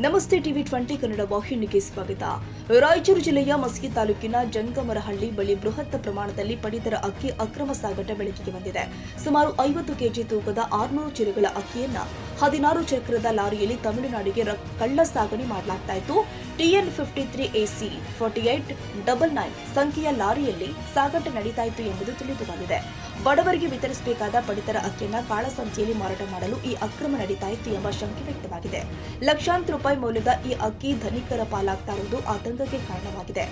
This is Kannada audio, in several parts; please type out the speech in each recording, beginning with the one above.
ನಮಸ್ತೆ ಟಿವಿ 20 ಕನ್ನಡ ವಾಹಿನಿಗೆ ಸ್ವಾಗತ. ರಾಯಚೂರು ಜಿಲ್ಲೆಯ ಮಸ್ಕಿ ತಾಲೂಕಿನ ಜಂಗಮರಹಳ್ಳಿ ಬಳಿ ಬೃಹತ್ ಪ್ರಮಾಣದಲ್ಲಿ ಪಡಿತರ ಅಕ್ಕಿ ಅಕ್ರಮ ಸಾಗಾಟ ಬೆಳಕಿಗೆ ಬಂದಿದೆ. ಸುಮಾರು 50 ಕೆಜಿ ತೂಕದ 600 ಚೀಲಗಳ ಅಕ್ಕಿಯನ್ನ 16 ಚಕ್ರದ ಲಾರಿಯಲ್ಲಿ ತಮಿಳುನಾಡಿಗೆ ಕಳ್ಳ ಸಾಗಣೆ ಮಾಡಲಾಗ್ತಾ ಇತ್ತು. TN 53 AC 4899 ಸಂಖ್ಯೆಯ ಲಾರಿಯಲ್ಲಿ ಸಾಗಾಟ ನಡೀತಾ ಇತ್ತು ಎಂಬುದು ತಿಳಿದು ಬಂದಿದೆ. ಬಡವರಿಗೆ ವಿತರಿಸಬೇಕಾದ ಪಡಿತರ ಅಕ್ಕಿಯನ್ನ ಕಾಳಸಂತೆಯಲ್ಲಿ ಮಾರಾಟ ಮಾಡಲು ಈ ಅಕ್ರಮ ನಡೀತಾ ಇತ್ತು ಎಂಬ ಶಂಕೆ ವ್ಯಕ್ತವಾಗಿದೆ. ಲಕ್ಷಾಂತರ ರೂಪಾಯಿ ಮೌಲ್ಯದ ಈ ಅಕ್ಕಿ ಧನಿಕರ ಪಾಲಾಗ್ತಾ ಇರುವುದು ಆತಂಕಕ್ಕೆ ಕಾರಣವಾಗಿದೆ.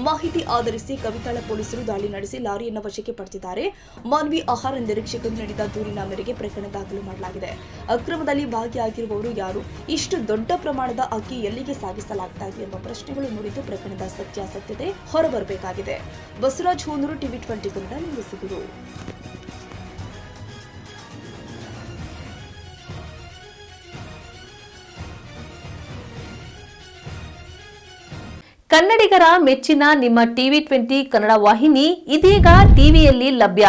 ಮಾಹಿತಿ ಆಧರಿಸಿ ಕವಿತಾಳ ಪೊಲೀಸರು ದಾಳಿ ನಡೆಸಿ ಲಾರಿಯನ್ನು ವಶಕ್ಕೆ ಪಡೆದಿದ್ದಾರೆ. ಮಾನ್ವಿ ಆಹಾರ ನಿರೀಕ್ಷಕರು ನೀಡಿದ ದೂರಿನ ಮೇರೆಗೆ ಪ್ರಕರಣ ದಾಖಲು ಮಾಡಲಾಗಿದೆ. ಅಕ್ರಮದಲ್ಲಿ ಭಾಗಿಯಾಗಿರುವವರು ಯಾರು? ಇಷ್ಟು ದೊಡ್ಡ ಪ್ರಮಾಣದ ಅಕ್ಕಿ ಎಲ್ಲಿಗೆ ಸಾಗಿಸಲಾಗ್ತಾ ಇದೆ ಎಂಬ ಪ್ರಶ್ನೆಗಳು ಮೂಡಿದ್ದು ಪ್ರಕರಣದ ಸತ್ಯಾಸತ್ಯತೆ ಹೊರಬರಬೇಕಾಗಿದೆ. ಬಸವರಾಜ್ ಹೂನೂರು, ಟಿವಿ 20 ಕನ್ನಡ, ನಿಲ್ಲಿಸಿದರು. ಕನ್ನಡಿಗರ ಮೆಚ್ಚಿನ ನಿಮ್ಮ ಟಿವಿ 20 ಕನ್ನಡ ವಾಹಿನಿ ಇದೀಗ ಟಿವಿಯಲ್ಲಿ ಲಭ್ಯ.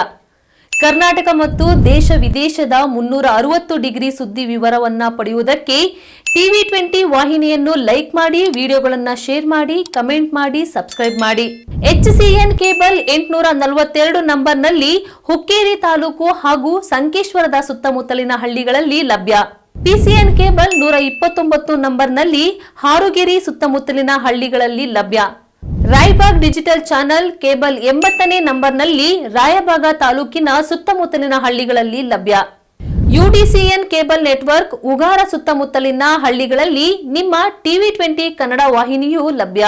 ಕರ್ನಾಟಕ ಮತ್ತು ದೇಶ ವಿದೇಶದ 360 ಡಿಗ್ರಿ ಸುದ್ದಿ ವಿವರವನ್ನ ಪಡೆಯುವುದಕ್ಕೆ ಟಿವಿ 20 ವಾಹಿನಿಯನ್ನು ಲೈಕ್ ಮಾಡಿ, ವಿಡಿಯೋಗಳನ್ನು ಶೇರ್ ಮಾಡಿ, ಕಮೆಂಟ್ ಮಾಡಿ, ಸಬ್ಸ್ಕ್ರೈಬ್ ಮಾಡಿ. HCN ಕೇಬಲ್ 842 ನಂಬರ್ನಲ್ಲಿ ಹುಕ್ಕೇರಿ ತಾಲೂಕು ಹಾಗೂ ಸಂಕೇಶ್ವರದ ಸುತ್ತಮುತ್ತಲಿನ ಹಳ್ಳಿಗಳಲ್ಲಿ ಲಭ್ಯ. PCN ಕೇಬಲ್ 129 ನಂಬರ್ನಲ್ಲಿ ಹಾರುಗೆರೆ ಸುತ್ತಮುತ್ತಲಿನ ಹಳ್ಳಿಗಳಲ್ಲಿ ಲಭ್ಯ. ರಾಯಬಾಗ್ ಡಿಜಿಟಲ್ ಚಾನೆಲ್ ಕೇಬಲ್ 80ನೇ ನಂಬರ್ನಲ್ಲಿ ರಾಯಬಾಗ ತಾಲೂಕಿನ ಸುತ್ತಮುತ್ತಲಿನ ಹಳ್ಳಿಗಳಲ್ಲಿ ಲಭ್ಯ. UDCN ಕೇಬಲ್ ನೆಟ್ವರ್ಕ್ ಉಗಾರ ಸುತ್ತಮುತ್ತಲಿನ ಹಳ್ಳಿಗಳಲ್ಲಿ ನಿಮ್ಮ ಟಿವಿ 20 ಕನ್ನಡ ವಾಹಿನಿಯೂ ಲಭ್ಯ.